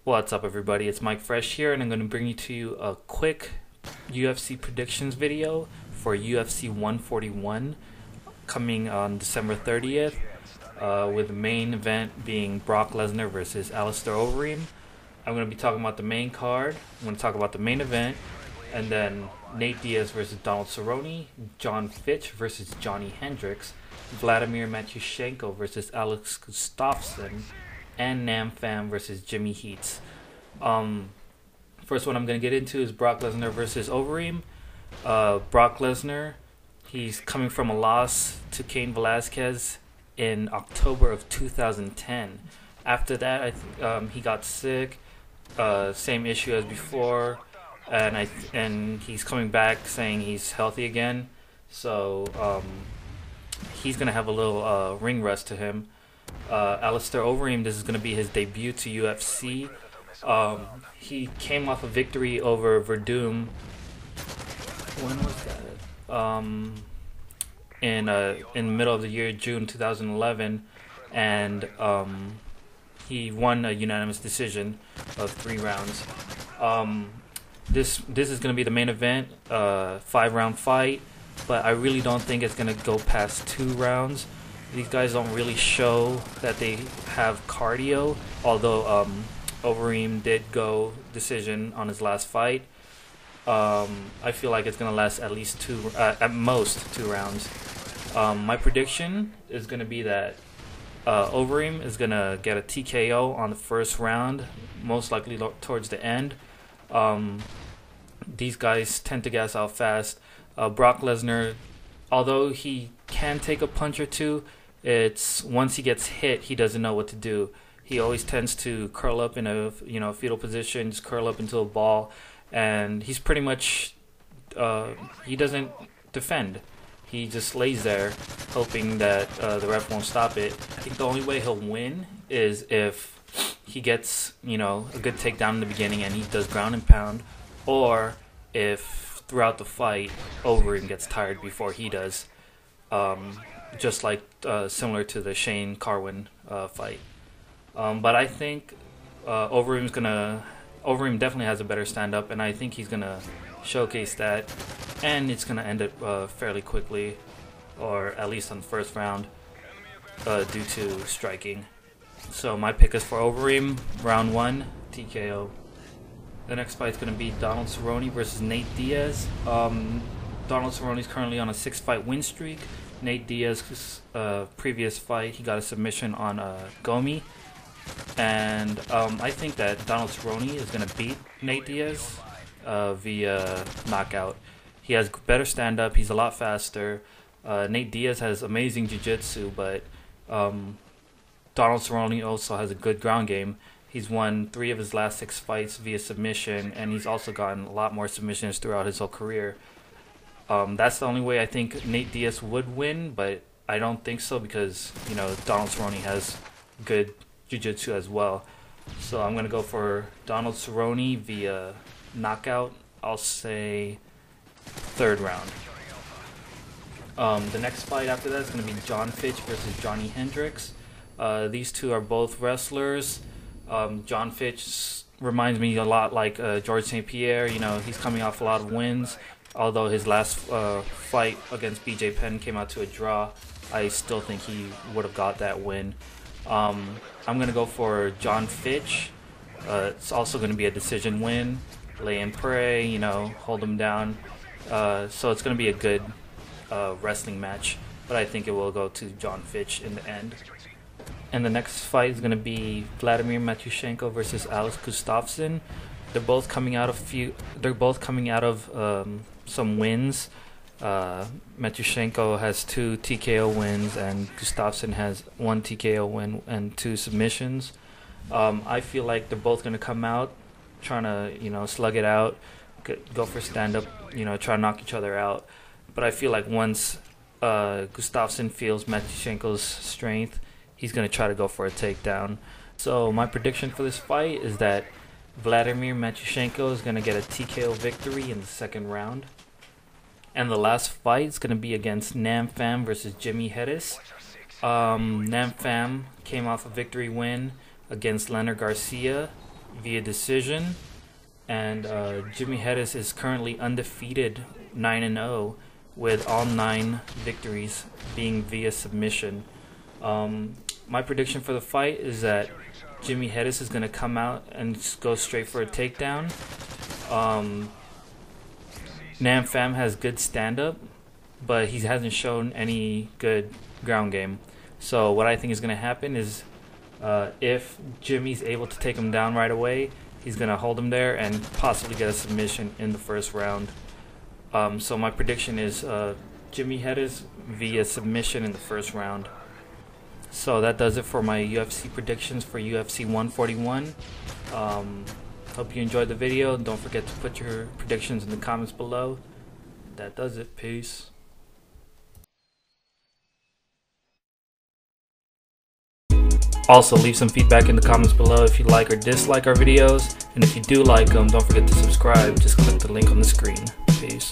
What's up, everybody? It's Mike Fresh here, and I'm going to bring to you a quick UFC predictions video for UFC 141 coming on December 30th, with the main event being Brock Lesnar versus Alistair Overeem. I'm going to be talking about the main card. I'm going to talk about the main event, and then Nate Diaz versus Donald Cerrone, John Fitch versus Johnny Hendricks, Vladimir Matyushenko versus Alex Gustaffson, and Pham versus Jimmy Hettes. First one I'm going to get into is Brock Lesnar versus Overeem. Brock Lesnar, he's coming from a loss to Cain Velasquez in October of 2010. After that, he got sick, same issue as before, and he's coming back saying he's healthy again. So he's going to have a little ring rust to him. Alistair Overeem, this is going to be his debut to UFC. He came off a victory over Verdum. When was that? In the middle of the year, June 2011, and he won a unanimous decision of 3 rounds. This is going to be the main event, 5-round fight, but I really don't think it's going to go past 2 rounds. These guys don't really show that they have cardio, although Overeem did go decision on his last fight. I feel like it's going to last at least at most 2 rounds. My prediction is going to be that Overeem is going to get a TKO on the first round, most likely towards the end. These guys tend to gas out fast. Brock Lesnar, although he can take a punch or two, it's once he gets hit, he doesn't know what to do. He always tends to curl up in a fetal position, just curl up into a ball, and he's pretty much he doesn't defend. He just lays there, hoping that the ref won't stop it. I think the only way he'll win is if he gets a good takedown in the beginning and he does ground and pound, or if throughout the fight Overeem gets tired before he does. Just like similar to the Shane Carwin fight. But I think Overeem definitely has a better stand-up, and I think he's going to showcase that, and it's going to end it fairly quickly, or at least on the first round, due to striking. So my pick is for Overeem, round 1, TKO. The next fight is going to be Donald Cerrone versus Nate Diaz. Donald Cerrone is currently on a 6-fight win streak. Nate Diaz's previous fight, he got a submission on Gomi. And I think that Donald Cerrone is going to beat Nate Diaz via knockout. He has better stand-up. He's a lot faster. Nate Diaz has amazing jiu-jitsu, but Donald Cerrone also has a good ground game. He's won 3 of his last 6 fights via submission, and he's also gotten a lot more submissions throughout his whole career. That's the only way I think Nate Diaz would win, but I don't think so because, Donald Cerrone has good jiu-jitsu as well. So I'm going to go for Donald Cerrone via knockout. I'll say 3rd round. The next fight after that is going to be John Fitch versus Johnny Hendricks. These two are both wrestlers. John Fitch reminds me a lot like George St. Pierre. He's coming off a lot of wins. Although his last fight against BJ Penn came out to a draw, I still think he would have got that win. I'm going to go for John Fitch. It's also going to be a decision win. Lay and pray, hold him down. So it's going to be a good wrestling match, but I think it will go to John Fitch in the end. And the next fight is going to be Vladimir Matyushenko versus Alex Gustaffson. They're both coming out of some wins. Matyushenko has 2 TKO wins, and Gustaffson has 1 TKO win and 2 submissions. I feel like they're both going to come out trying to, slug it out, go for stand-up, try to knock each other out. But I feel like once Gustaffson feels Matyushenko's strength, he's going to try to go for a takedown. So my prediction for this fight is that Vladimir Matyushenko is going to get a TKO victory in the 2nd round. And the last fight is going to be against Pham versus Jimmy Hettes. Pham came off a victory win against Leonard Garcia via decision, and Jimmy Hettes is currently undefeated, 9-0, with all 9 victories being via submission. My prediction for the fight is that Jimmy Hettes is going to come out and go straight for a takedown. Pham has good stand-up, but he hasn't shown any good ground game. So what I think is going to happen is if Jimmy's able to take him down right away, he's going to hold him there and possibly get a submission in the first round. So my prediction is Jimmy Hettes via submission in the first round. So that does it for my UFC predictions for UFC 141. Hope you enjoyed the video. Don't forget to put your predictions in the comments below. That does it. Peace. Also, leave some feedback in the comments below if you like or dislike our videos. And if you do like them, don't forget to subscribe. Just click the link on the screen. Peace.